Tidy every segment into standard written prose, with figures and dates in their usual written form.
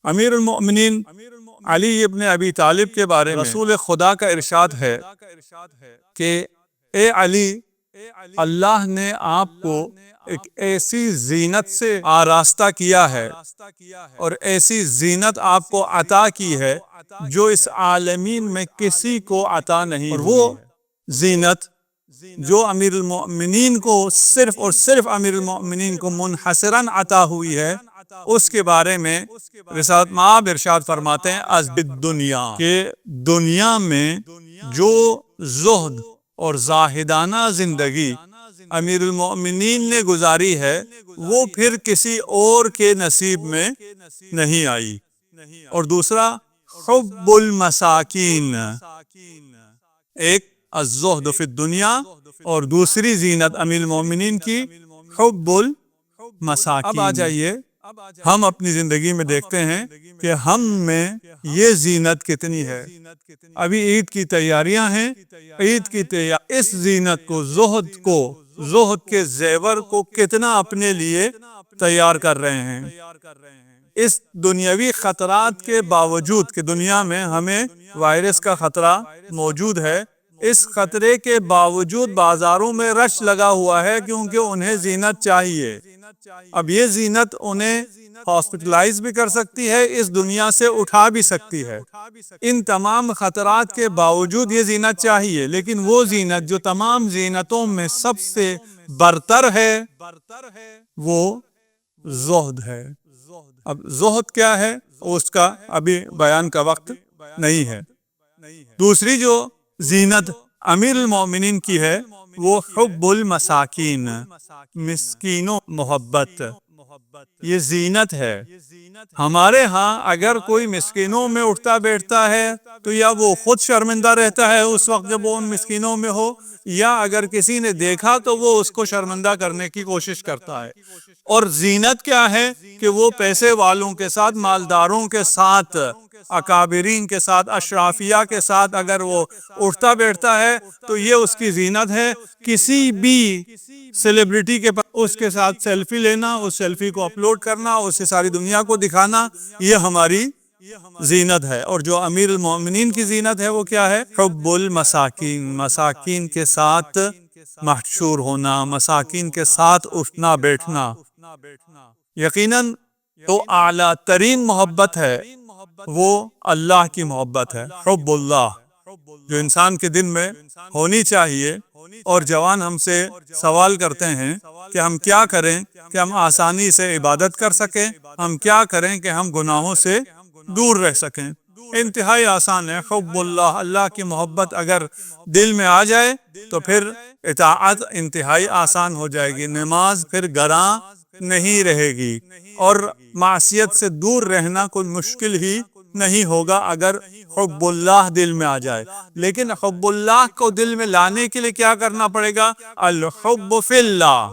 امیر المؤمنین علی ابن ابی طالب کے بارے میں رسول خدا کا ارشاد ہے کہ اے علی، اللہ نے آپ کو ایک ایسی زینت سے آراستہ کیا ہے اور ایسی زینت آپ کو عطا کی ہے جو اس عالمین میں کسی کو عطا نہیں ہوئی ہے۔ اور وہ زینت جو امیر المؤمنین کو صرف اور صرف امیر المؤمنین کو منحصراً عطا ہوئی ہے، اس کے بارے میں رسالت مآب ارشاد فرماتے ہیں از دنیا کہ دنیا میں جو زہد اور زاہدانہ زندگی امیر المؤمنین نے گزاری ہے وہ پھر کسی اور کے نصیب میں نہیں آئی۔ اور دوسرا حب المساکین، ایک الزہد فی الدنیا اور دوسری زینت امیر المؤمنین کی حب المساکین۔ اب آ جائیے، ہم اپنی زندگی میں دیکھتے ہیں کہ ہم میں یہ زینت کتنی ہے۔ ابھی عید کی تیاریاں ہیں، عید کی اس زینت کو، زہد کے زیور کو کتنا اپنے لیے تیار کر رہے ہیں۔ اس دنیاوی خطرات کے باوجود کہ دنیا میں ہمیں وائرس کا خطرہ موجود ہے، اس خطرے کے باوجود بازاروں میں رش لگا ہوا ہے کیونکہ انہیں زینت چاہیے۔ اب یہ زینت انہیں ہاسپٹلائز بھی کر سکتی ہے، اس دنیا سے اٹھا بھی سکتی ہے۔ ان تمام خطرات کے باوجود یہ زینت چاہیے، لیکن وہ زینت جو تمام زینتوں میں سب سے برتر ہے وہ زہد ہے۔ اب زہد کیا ہے اس کا ابھی بیان کا وقت نہیں ہے۔ دوسری جو زینت امیر المؤمنین کی ہے وہ حب المساکین، مسکینوں محبت، یہ زینت ہے۔ ہمارے ہاں اگر کوئی مسکینوں میں اٹھتا بیٹھتا ہے تو یا وہ خود شرمندہ رہتا ہے اس وقت جب وہ ان مسکینوں میں ہو، یا اگر کسی نے دیکھا تو وہ اس کو شرمندہ کرنے کی کوشش کرتا ہے۔ اور زینت کیا ہے کہ وہ پیسے والوں کے ساتھ، مالداروں کے ساتھ، اکابرین کے ساتھ، اشرافیہ کے ساتھ اگر وہ اٹھتا بیٹھتا ہے تو یہ اس کی زینت ہے۔ کسی بھی سیلیبریٹی کے پاس اس کے ساتھ سیلفی لینا، اس سیلفی کو اپلوڈ کرنا، اسے ساری دنیا کو دکھانا، یہ ہماری زینت ہے۔ اور جو امیر المؤمنین کی زینت ہے وہ کیا ہے؟ حب المساکین، مساکین کے ساتھ محشور ہونا، مساکین کے ساتھ اٹھنا بیٹھنا۔ یقیناً تو اعلیٰ ترین محبت ہے وہ اللہ کی محبت ہے، حب اللہ، جو انسان کے دل میں ہونی چاہیے۔ اور جوان ہم سے سوال کرتے ہیں کہ ہم کیا کریں کہ ہم آسانی سے عبادت کر سکیں، ہم کیا کریں کہ ہم گناہوں سے دور رہ سکیں۔ انتہائی آسان ہے، حب اللہ، اللہ کی محبت اگر دل میں آ جائے تو پھر اطاعت انتہائی آسان ہو جائے گی، نماز پھر گراں نہیں رہے گی، اور معصیت سے دور رہنا کوئی مشکل ہی نہیں ہوگا اگر حب اللہ دل میں آ جائے۔ لیکن حب اللہ کو دل میں لانے کے لیے کیا کرنا پڑے گا؟ الحب فی اللہ۔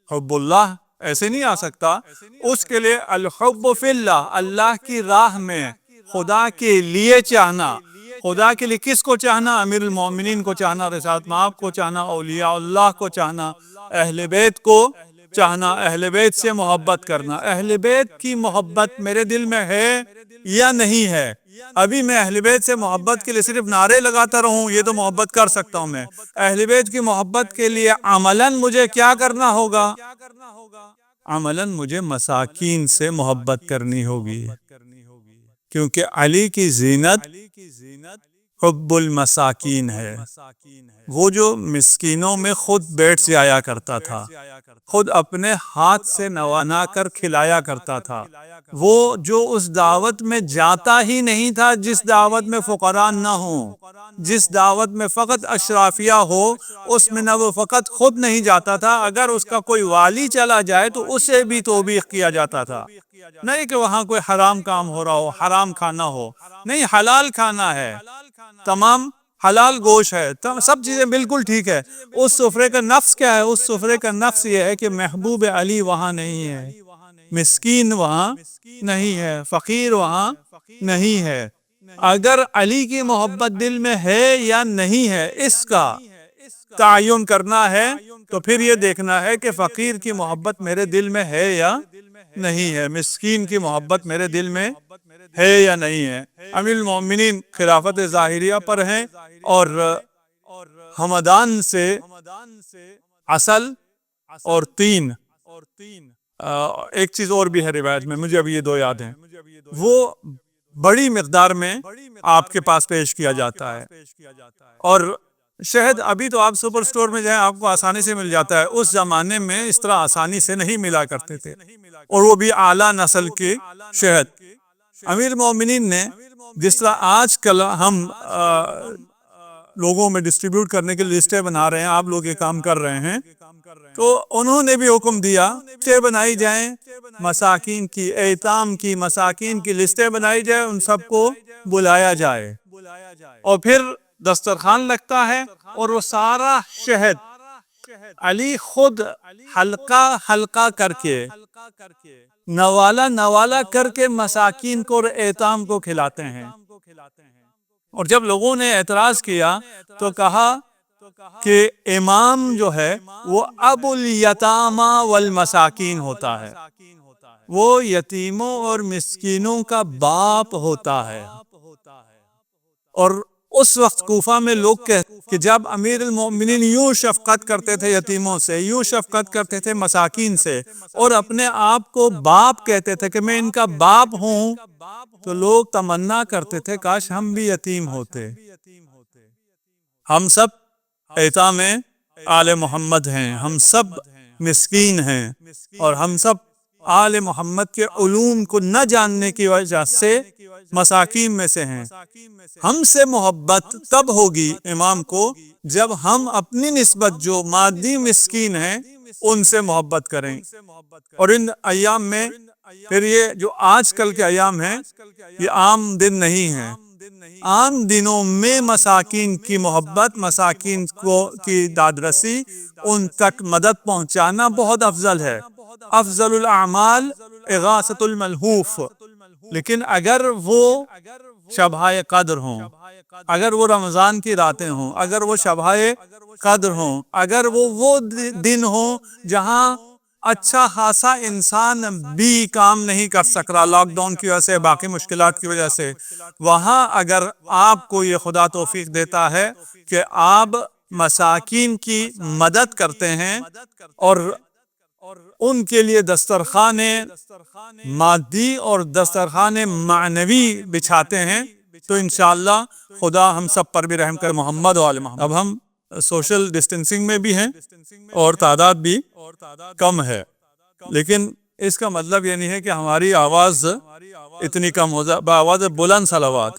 حب اللہ ایسے نہیں آ سکتا، اس کے لیے الحب فی اللہ، اللہ کی راہ میں خدا کے لیے چاہنا۔ خدا کے لیے کس کو چاہنا؟ امیر المؤمنین کو چاہنا، رسالت مآب کو چاہنا، اولیاء اللہ کو چاہنا، اہل بیت کو چاہنا، اہل بیت سے محبت کرنا۔ اہل بیت کی محبت میرے دل میں ہے یا نہیں ہے؟ ابھی میں اہل بیت سے محبت کے لیے صرف نعرے لگاتا رہوں، یہ تو محبت کر سکتا ہوں میں۔ اہل بیت کی محبت کے لیے عملاً مجھے کیا کرنا ہوگا؟ عملاً مجھے مساکین سے محبت کرنی ہوگی، کیونکہ علی کی زینت حب المساکین ہے۔ وہ جو مسکینوں میں خود بیٹھ جایا کرتا تھا، خود اپنے ہاتھ سے نوانا کر کھلایا کرتا تھا، وہ جو اس دعوت میں جاتا ہی نہیں تھا جس دعوت میں فقراء نہ ہوں، جس دعوت میں فقط اشرافیہ ہو، اس میں نہ وہ فقط خود نہیں جاتا تھا، اگر اس کا کوئی والی چلا جائے تو اسے بھی توبیخ کیا جاتا تھا۔ نہیں کہ وہاں کوئی حرام کام ہو رہا ہو، حرام کھانا ہو، نہیں، حلال کھانا ہے، تمام حلال گوشت ہے، سب چیزیں بالکل ٹھیک ہے۔ اس سفرے کا نفس کیا ہے؟ اس سفرے کا نفس یہ ہے کہ محبوب علی وہاں نہیں ہے، مسکین وہاں نہیں ہے، فقیر وہاں نہیں ہے۔ اگر علی کی محبت دل میں ہے یا نہیں ہے، اس کا تعین کرنا ہے تو پھر یہ دیکھنا ہے کہ فقیر کی محبت میرے دل میں ہے یا نہیں ہے، مسکین کی محبت میرے دل میں ہے یا نہیں ہے۔ امیر المومنین خلافت ظاہریہ پر ہیں، اور ہمدان سے اصل اور تین، ایک چیز اور بھی ہے روایت میں، مجھے ابھی یہ دو یاد ہیں، وہ بڑی مقدار میں آپ کے پاس پیش کیا جاتا ہے۔ اور شہد ابھی تو آپ سپر سٹور میں جائیں آپ کو آسانی سے مل جاتا ہے، اس زمانے میں اس طرح آسانی سے نہیں ملا کرتے تھے، اور وہ بھی اعلیٰ نسل کے شہد۔ امیر المومنین نے جس طرح آج کل ہم لوگوں میں ڈسٹریبیوٹ کرنے کے لسٹیں بنا رہے ہیں، آپ لوگ یہ کام کر رہے ہیں، تو انہوں نے بھی حکم دیا لسٹیں بنائی جائیں مساکین کی، ایتام کی، مساکین کی لسٹیں بنائی جائیں، ان سب کو بلایا جائے، اور پھر دسترخوان لگتا ہے، اور وہ سارا شہد علی خود حلقہ حلقہ کر کے، نوالا نوالا کر کے مساکین کو اور ایتام کو کھلاتے ہیں۔ اور جب لوگوں نے اعتراض کیا تو کہا کہ امام جو ہے وہ ابو الیتامى والمساکین ہوتا ہے، وہ یتیموں اور مسکینوں کا باپ ہوتا ہے۔ اور اس وقت کوفہ میں لوگ کہتے کہ جب امیر المومنین یوں شفقت کرتے تھے یتیموں سے، یوں شفقت کرتے تھے مساکین سے، اور اپنے آپ کو باپ کہتے تھے کہ میں ان کا باپ ہوں، تو لوگ تمنا کرتے تھے کاش ہم بھی یتیم ہوتے۔ ہم سب ایتام آل محمد ہیں، ہم سب مسکین ہیں، اور ہم سب آل محمد کے علوم کو نہ جاننے کی وجہ سے مساکین میں سے ہیں۔ ہم سے محبت تب ہوگی امام کو جب ہم اپنی نسبت جو مادی مسکین ہیں ان سے محبت کریں۔ اور ان ایام میں پھر یہ جو آج کل کے ایام ہیں یہ عام دن نہیں ہیں، عام دنوں میں مساکین کی محبت، مساکین کی دادرسی، ان تک مدد پہنچانا بہت افضل ہے۔ افضل الاعمال اغاثۃ الملہوف۔ لیکن اگر وہ شبۂ قدر ہوں، اگر وہ رمضان کی راتیں ہوں، اگر وہ شبۂ قدر ہوں، اگر وہ دن ہوں جہاں اچھا خاصا انسان بھی کام نہیں کر سک رہا لاک ڈاؤن کی وجہ سے، باقی مشکلات کی وجہ سے، وہاں اگر آپ کو یہ خدا توفیق دیتا ہے کہ آپ مساکین کی مدد کرتے ہیں اور ان کے لیے دسترخوان مادی اور دسترخوان معنوی بچھاتے ہیں، تو انشاءاللہ خدا ہم سب پر بھی رحم کر محمد و آل محمد۔ اب ہم سوشل ڈسٹینسنگ میں بھی ہیں اور تعداد بھی کم ہے، لیکن اس کا مطلب یہ نہیں ہے کہ ہماری آواز اتنی کم ہو جائے۔ بآواز بلند صلوات۔